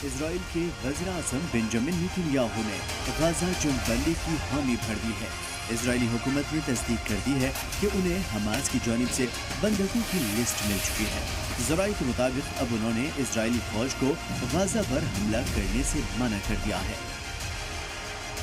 اسرائیل کے وزیر اعظم بنجامن نیتنیاہو نے غزہ جنگ بندی کی حامی بھر دی ہے۔ اسرائیلی حکومت نے تصدیق کر دی ہے کہ انہیں حماس کی جانب سے بندوقوں کی لسٹ مل چکی ہے۔ ذرائع کے مطابق اب انہوں نے اسرائیلی فوج کو غزہ پر حملہ کرنے سے منع کر دیا ہے۔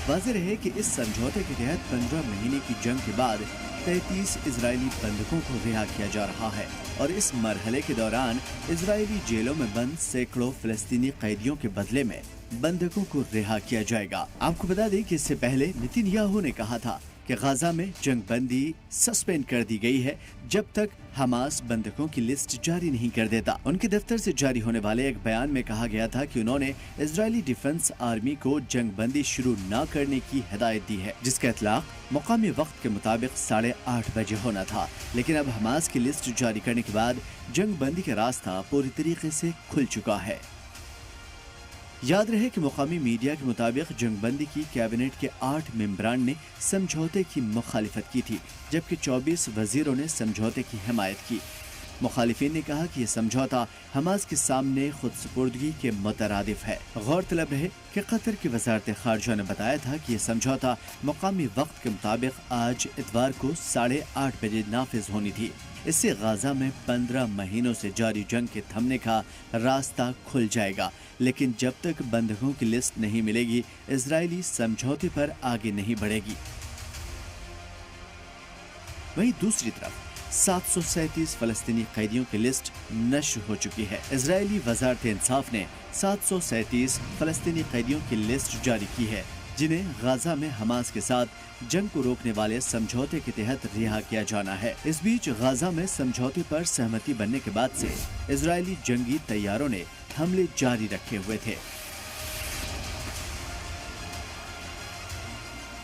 واضح رہے کہ اس سمجھوتے کے تحت 15 مہینے کی جنگ کے بعد 33 اسرائیلی بندوقوں کو رہا کیا جا رہا ہے اور اس مرحلے کے دوران اسرائیلی جیلوں میں بند سینکڑوں فلسطینی قیدیوں کے بدلے میں بندوقوں کو رہا کیا جائے گا۔ آپ کو بتا دیں کہ اس سے پہلے نیتنیاہو نے کہا تھا کہ غزہ میں جنگ بندی سسپینڈ کر دی گئی ہے جب تک حماس بندوقوں کی لسٹ جاری نہیں کر دیتا۔ ان کے دفتر سے جاری ہونے والے ایک بیان میں کہا گیا تھا کہ انہوں نے اسرائیلی ڈیفنس آرمی کو جنگ بندی شروع نہ کرنے کی ہدایت دی ہے، جس کا اطلاق مقامی وقت کے مطابق 8:30 بجے ہونا تھا، لیکن اب حماس کی لسٹ جاری کرنے کے بعد جنگ بندی کا راستہ پوری طریقے سے کھل چکا ہے۔ یاد رہے کہ مقامی میڈیا کے مطابق جنگ بندی کی کیبنٹ کے 8 ممبران نے سمجھوتے کی مخالفت کی تھی، جبکہ 24 وزیروں نے سمجھوتے کی حمایت کی۔ مخالفین نے کہا کہ یہ سمجھوتا حماس کے سامنے خود سپردگی کے مترادف ہے۔ غور طلب رہے کہ قطر کی وزارت خارجہ نے بتایا تھا کہ یہ سمجھوتا مقامی وقت کے مطابق آج اتوار کو 8:30 بجے نافذ ہونی تھی۔ اس سے غزہ میں 15 مہینوں سے جاری جنگ کے تھمنے کا راستہ کھل جائے گا، لیکن جب تک بندوقوں کی لسٹ نہیں ملے گی، اسرائیلی سمجھوتے پر آگے نہیں بڑھے گی۔ وہیں دوسری طرف 737 فلسطینی قیدیوں کی لسٹ نشر ہو چکی ہے۔ اسرائیلی وزارت انصاف نے 737 فلسطینی قیدیوں کی لسٹ جاری کی ہے، جنہیں غزہ میں حماس کے ساتھ جنگ کو روکنے والے سمجھوتے کے تحت رہا کیا جانا ہے۔ اس بیچ غزہ میں سمجھوتے پر سہمتی بننے کے بعد سے اسرائیلی جنگی طیاروں نے حملے جاری رکھے ہوئے تھے۔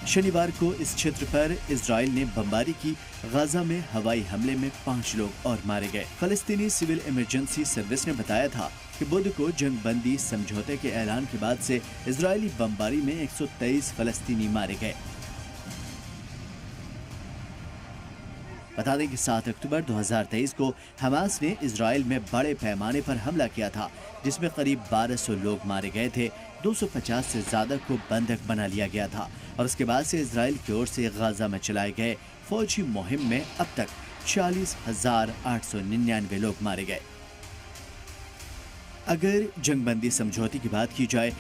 شنیوار کو اس چھیتر پر اسرائیل نے بمباری کی۔ غزہ میں ہوائی حملے میں 5 لوگ اور مارے گئے۔ فلسطینی سول ایمرجنسی سروس نے بتایا تھا کہ بدھ کو جنگ بندی سمجھوتے کے اعلان کے بعد سے اسرائیلی بمباری میں 123 فلسطینی مارے گئے۔ بتا دیں کہ 7 اکتوبر 2023 کو حماس نے اسرائیل میں بڑے پیمانے پر حملہ کیا تھا، جس میں قریب 1200 لوگ مارے گئے تھے، 250 سے زیادہ کو بندک بنا لیا گیا تھا، اور اس کے بعد سے اسرائیل کی اور سے غزہ میں چلائے گئے فوجی مہم میں اب تک 46,899 لوگ مارے گئے۔ اگر جنگ بندی سمجھوتے کی بات کی جائے،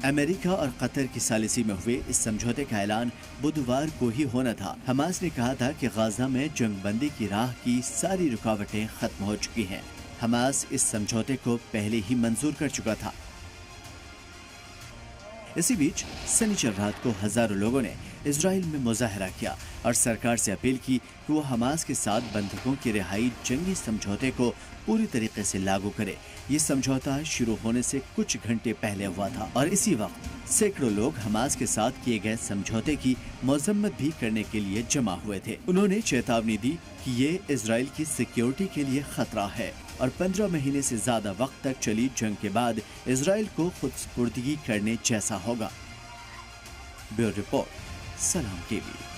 امریکہ اور قطر کی ثالثی میں ہوئے اس سمجھوتے کا اعلان بدھوار کو ہی ہونا تھا۔ حماس نے کہا تھا کہ غزہ میں جنگ بندی کی راہ کی ساری رکاوٹیں ختم ہو چکی ہیں۔ حماس اس سمجھوتے کو پہلے ہی منظور کر چکا تھا۔ اسی بیچ سنیچر رات کو ہزاروں لوگوں نے اسرائیل میں مظاہرہ کیا اور سرکار سے اپیل کی کہ وہ حماس کے ساتھ بندوقوں کی رہائی جنگی سمجھوتے کو پوری طریقے سے لاگو کرے۔ یہ سمجھوتا شروع ہونے سے کچھ گھنٹے پہلے ہوا تھا اور اسی وقت سینکڑوں لوگ حماس کے ساتھ کیے گئے سمجھوتے کی مذمت بھی کرنے کے لیے جمع ہوئے تھے۔ انہوں نے چیتاونی دی کہ یہ اسرائیل کی سیکیورٹی کے لیے خطرہ ہے اور 15 مہینے سے زیادہ وقت تک چلی جنگ کے بعد اسرائیل کو خود سپردگی کرنے جیسا ہوگا۔ بیورو رپورٹ، سلام ٹی وی۔